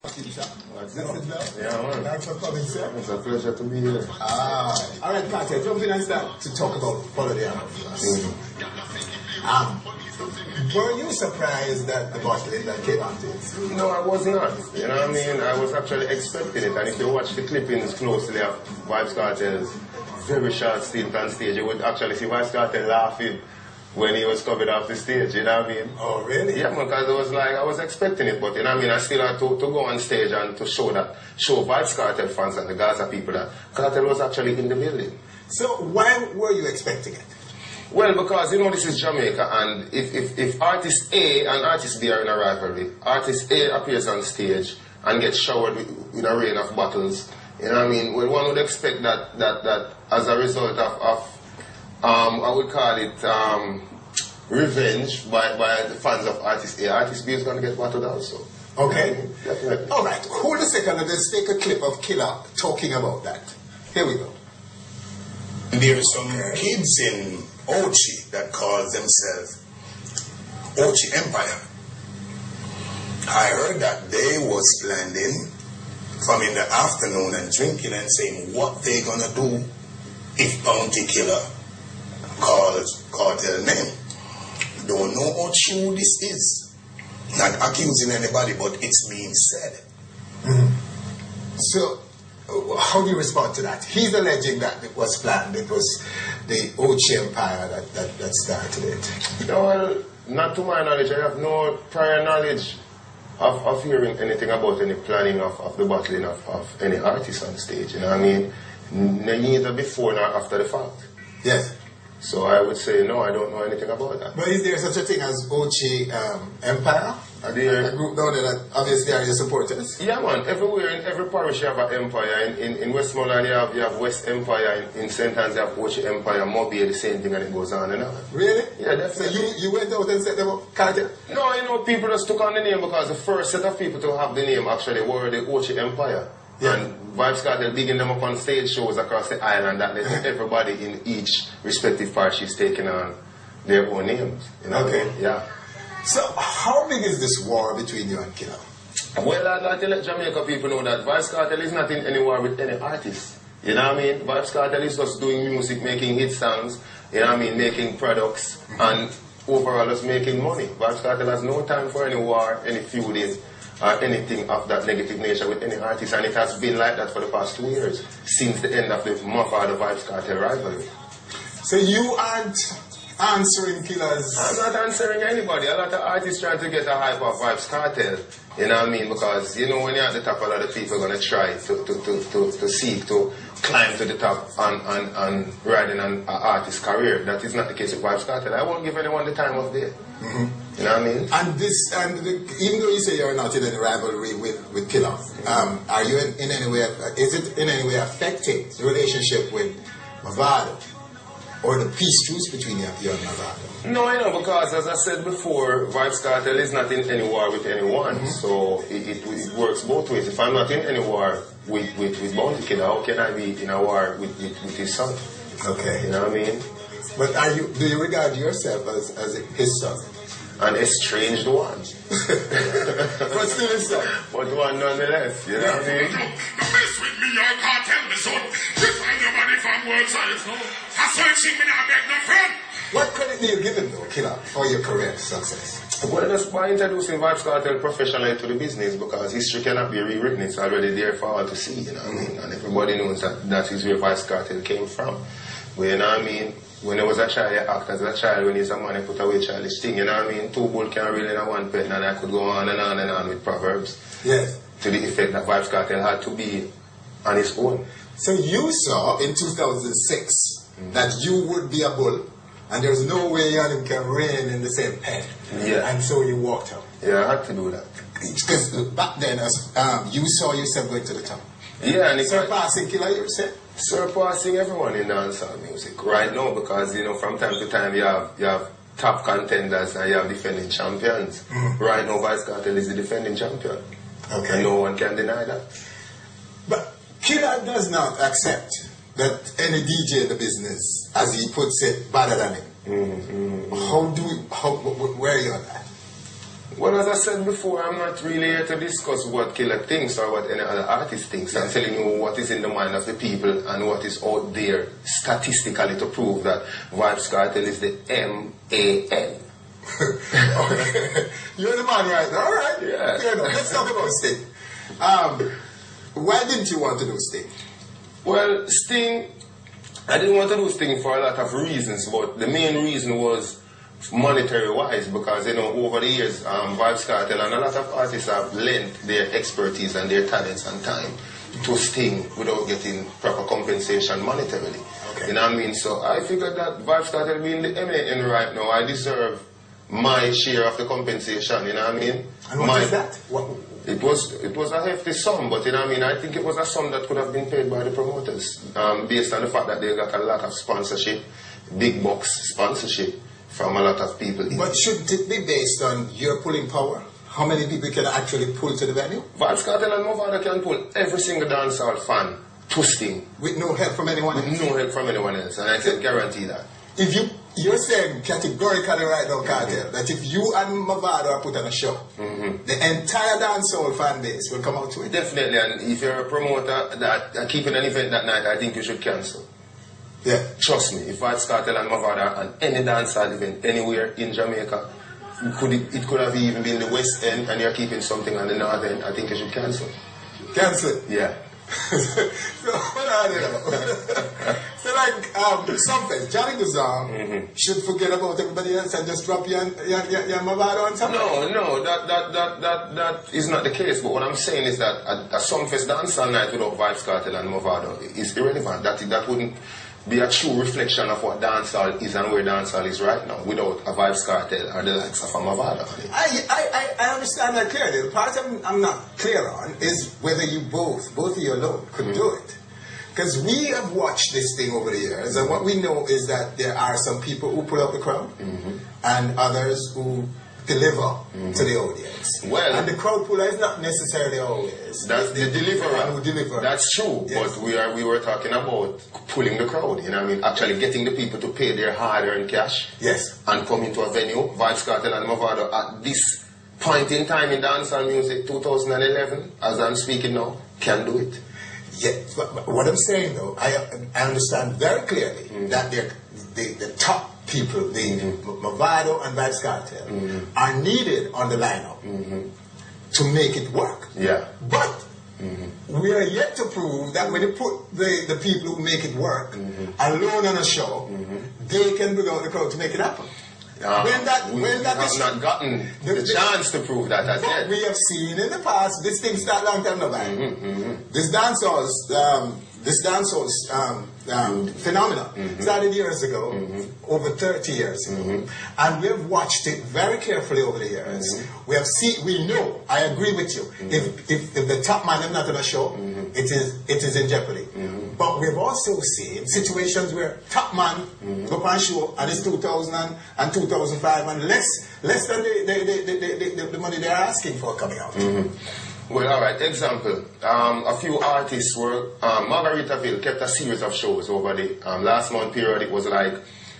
Yeah, man. Thanks for coming, sir. It's a pleasure to be here. All right, Kartel, jump in and start to talk about Follow the Arrow for us. Were you surprised that the bottling that came out is? No, I was not. You know what I mean? I was actually expecting it. And if you watch the clippings closely of Vybz Kartel's very short stint on stage, you would actually see Vybz Kartel laughing when he was coming off the stage, you know what I mean? Oh, really? Yeah, because it was like, I was expecting it, but you know what I mean? I still had to go on stage and to show Vybz Kartel fans and the Gaza people that Kartel was actually in the building. So why were you expecting it? Well, because, you know, this is Jamaica, and if artist A and artist B are in a rivalry, artist A appears on stage and gets showered with a rain of bottles, you know what I mean? Well, one would expect that as a result of I would call it revenge by the fans of artist A. Artist B is going to get bottled also. Okay. Definitely. All right, hold a second and let's take a clip of Killer talking about that. Here we go. There are some kids in Ochi that call themselves Ochi Empire. I heard that they was planning from in the afternoon and drinking and saying what they gonna do if Bounty Killer calls Kartel name. Don't know how true this is. Not accusing anybody, but it's being said. So, how do you respond to that? He's alleging that it was planned. It was the Ochi Empire that started it. No, well, not to my knowledge. I have no prior knowledge of hearing anything about any planning of the bottling of any artist on stage. You know what I mean? Neither before nor after the fact. Yes. So I would say, no, I don't know anything about that. But is there such a thing as Ochi Empire? A group down there that obviously are your supporters? Yeah, man. Everywhere, in every parish you have an empire. In Westmoreland you have West Empire. In St. Anne's you have Ochi Empire. Mobile, the same thing, and it goes on and on. Really? Yeah, definitely. So you went out and set them up, Kartel? No, you know, people just took on the name because the first set of people to have the name actually were the Ochi Empire. Yeah. And Vybz Kartel bigging them up on stage shows across the island that led to everybody in each respective parish is taking on their own names. You know? Okay. Yeah. So how big is this war between you and Killer? Well, I'd like to let Jamaica people know that Vybz Kartel is not in any war with any artist. You know what I mean? Vybz Kartel is just doing music, making hit songs, you know what I mean, making products, and overall just making money. Vybz Kartel has no time for any war, any feuding, or anything of that negative nature with any artist, and it has been like that for the past 2 years, since the end of the Mafia Vybz Kartel rivalry. So you aren't answering Killer's... I'm not answering anybody. A lot of artists trying to get a hype of Vybz Kartel, you know what I mean? Because, you know, when you're at the top, a lot of people are going to try to seek to climb to the top and riding an artist's career. That is not the case with Vybz Kartel. I won't give anyone the time of day. You know what I mean? And even though you say you're not in any rivalry with Killer, are you in any way, is it in any way affecting the relationship with Mavado? Or the peace truce between you and Mavado? No, I know, because as I said before, Vybz Kartel is not in any war with anyone. So it works both ways. If I'm not in any war with Bounty Killer, how can I be in a war with his son? Okay. You know what I mean? But do you regard yourself as his son? An estranged one. But still his son. But one nonetheless, you know what I mean? Don't mess with me, your Kartel, me son. If I nobody from world science, no. I searching me, I beg no friend. What credit do you give him, though, Killer, for your career success? Well, just by introducing Vybz Kartel professionally to the business, because history cannot be rewritten. It's already there for all to see, you know what I mean? And everybody knows that is where Vybz Kartel came from. But, you know what I mean? When I was a child, I act as a child. When he's a man, I put away childish thing. You know what I mean? Two bulls can't reel in a one pen, and I could go on and on and on with proverbs. Yes. To the effect that Vybz Kartel had to be on his own. So you saw in 2006 that you would be a bull, and there's no way you and him can reign in the same pen. Yeah. And so you walked out. Yeah, I had to do that. Because back then, you saw yourself going to the top. Yeah, and surpassing Killer, you said? Surpassing everyone in dancehall music right now, because, you know, from time to time you have top contenders and you have defending champions. Right now, Vybz Kartel is the defending champion. Okay. And no one can deny that. But Killer does not accept that any DJ in the business, as he puts it, better than him. Where are you on that? Well, as I said before, I'm not really here to discuss what Killer thinks or what any other artist thinks. I'm telling you what is in the mind of the people and what is out there statistically to prove that Vybz Kartel is the M-A-N. You're the man right now. All right. Yeah. Fair enough. Let's talk about Sting. Why didn't you want to do Sting? Well, Sting, I didn't want to do Sting for a lot of reasons, but the main reason was monetary-wise, because, you know, over the years, Vybz Kartel and a lot of artists have lent their expertise and their talents and time to Sting without getting proper compensation monetarily. Okay. You know what I mean? So I figured that Vybz Kartel being the MAN right now, I deserve my share of the compensation, you know what I mean? And what is that? It was a hefty sum, but you know what I mean, I think it was a sum that could have been paid by the promoters, based on the fact that they got a lot of sponsorship, big box sponsorship from a lot of people. But shouldn't it be based on your pulling power? How many people can actually pull to the venue? Vybz Kartel and Movada can pull every single dancehall fan to Sting. With no help from anyone else? With no help from anyone else, and I can guarantee that. If you're saying categorically right now, Kartel, that if you and Movada are put on a show, the entire dancehall fan base will come out to it? Definitely, and if you're a promoter that keeping an event that night, I think you should cancel. Yeah. Trust me, if Vybz Kartel and Movada and any dancehall event anywhere in Jamaica, it could have even been the West End and you're keeping something on the North End, I think you should cancel. Cancel? Yeah. So, what are they now? So like, something, Johnny Guzar should forget about everybody else and just drop your Movada on something? No, that is not the case. But what I'm saying is that a Sumfest dancehall night without Vybz Kartel and Movada is irrelevant. That wouldn't be a true reflection of what dancehall is and where dancehall is right now without a Vybz Kartel or the likes of a Movada. I understand that clearly. The part I'm not clear on is whether you both of you alone could do it. Because we have watched this thing over the years, and what we know is that there are some people who pull out the crowd and others who deliver to the audience. Well, and the crowd puller is not necessarily always that's the deliverer. Who deliver. That's true, yes. But we were talking about pulling the crowd, you know what I mean? Actually getting the people to pay their hard-earned cash. Yes. And come into a venue. Vybz Kartel and Movada at this point in time in dancehall music, 2011, as I'm speaking now, can do it. Yeah, but what I'm saying though, I understand very clearly that the top people, the Movada and Vybz Kartel, are needed on the lineup to make it work. Yeah. But we are yet to prove that when you put the people who make it work alone on a show, they can bring out the crowd to make it happen. We have not gotten the chance to prove that as yet. We have seen in the past, this thing started long time ago. This dancehall phenomenon started years ago, over 30 years ago, and we have watched it very carefully over the years. We know, I agree with you, if the top man is not on a show, it is in jeopardy. But we've also seen situations where top man go on show and it's 2000 and 2005 and less than the money they're asking for coming out. Well, all right. Example: a few artists were Margaritaville kept a series of shows over the last month period. It was like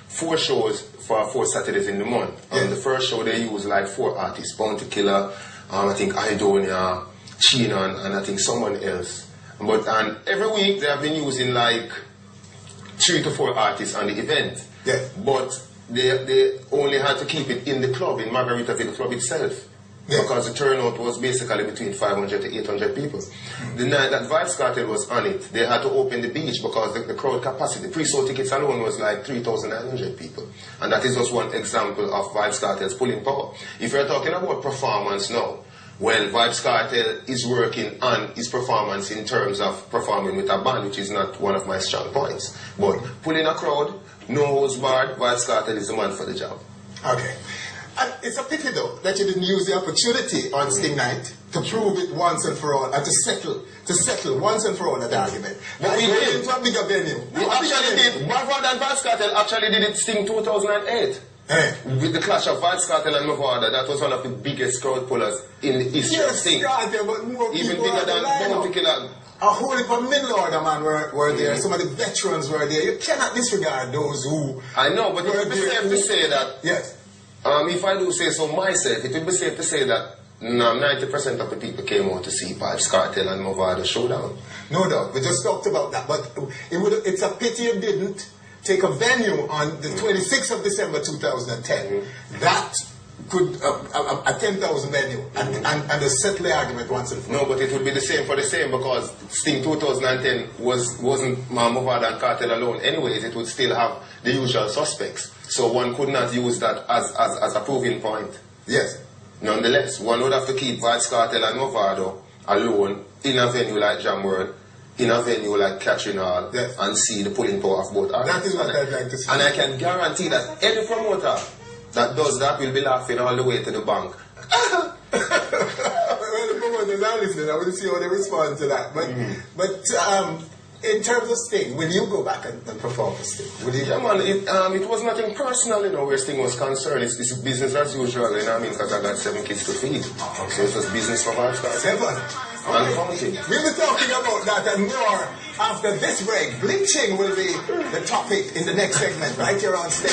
4 shows for 4 Saturdays in the month. The first show they used like 4 artists: Bounty Killer, I think Idonia, Chino, and I think someone else. And every week they have been using like 3 to 4 artists on the event. Yeah. But they only had to keep it in the club, in Margaritaville club itself. Yeah. Because the turnout was basically between 500 to 800 people. The night that Vybz Kartel was on it, they had to open the beach because the crowd capacity, pre-sold tickets alone was like 3,900 people. And that is just one example of Vybz Kartel's pulling power. If you're talking about performance now, well, Vybz Kartel is working on his performance in terms of performing with a band, which is not one of my strong points. But pulling a crowd, no holds barred, Vybz Kartel is the man for the job. Okay. And it's a pity though that you didn't use the opportunity on Sting Night to prove it once and for all and to settle once and for all that argument. But we did into a bigger venue. We actually did. Movada and Vybz Kartel actually did it Sting 2008. With the clash of Vybz Kartel and Movada, that was one of the biggest crowd pullers in the history of Sting. But more even bigger than Bounty Killer. A whole heap of middle order man were there. Some of the veterans were there. You cannot disregard those who. I know, but it's safe to say that. Yes. If I do say so myself, it would be safe to say that 90% of the people came out to see Vybz, Kartel and Mavado showdown. No doubt. We just talked about that. But it's a pity you didn't take a venue on the 26th of December 2010. That could, a 10,000 venue and a settle the argument once and for all. No, but it would be the same for the same because Sting 2010 wasn't Mavado and Kartel alone. Anyways, it would still have the usual suspects. So one could not use that as a proving point. Yes. Nonetheless, one would have to keep Vybz, Kartel and Mavado alone in a venue like Jam World, in a venue like Catching Hall, yes, and see the pulling power of both artists. That is what I'd like to see. And I can guarantee that any promoter that does that will be laughing all the way to the bank. Well, the promoters are listening. I want to see how they respond to that. But in terms of Sting, will you go back and perform for Sting? Will you? Yeah, man, it was nothing personal, you know, where Sting was concerned. It's business as usual, you know what I mean, because I got 7 kids to feed. Okay. So it was business for Vybz. 7? And counting. We'll be talking about that and more after this break. Bleaching will be the topic in the next segment, right here on stage.